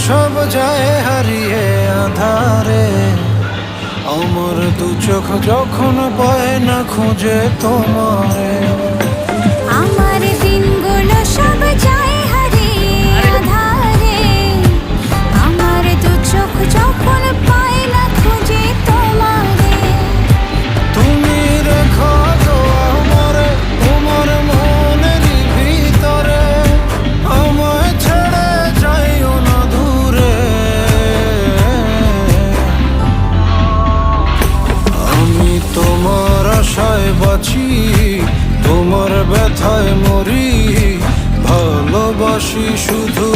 সব যায় হারিয়ে আধারে, আমার দু চোখ যখন পায় না খুঁজে তোমারে। আমার দিনগুলো সব যায় হারিয়ে আঁধারে, আমার দু চোখ যখন পায় না খুঁজে তোমারে। তুমি রেখো তো আমারে তোমার মনের ভিতরে, আমায় ছেড়ে যাইও না দূরে। আমি তোমার আশায় বাঁচি, তোমার ব্যথায় মরি, ভালোবাসি শুধু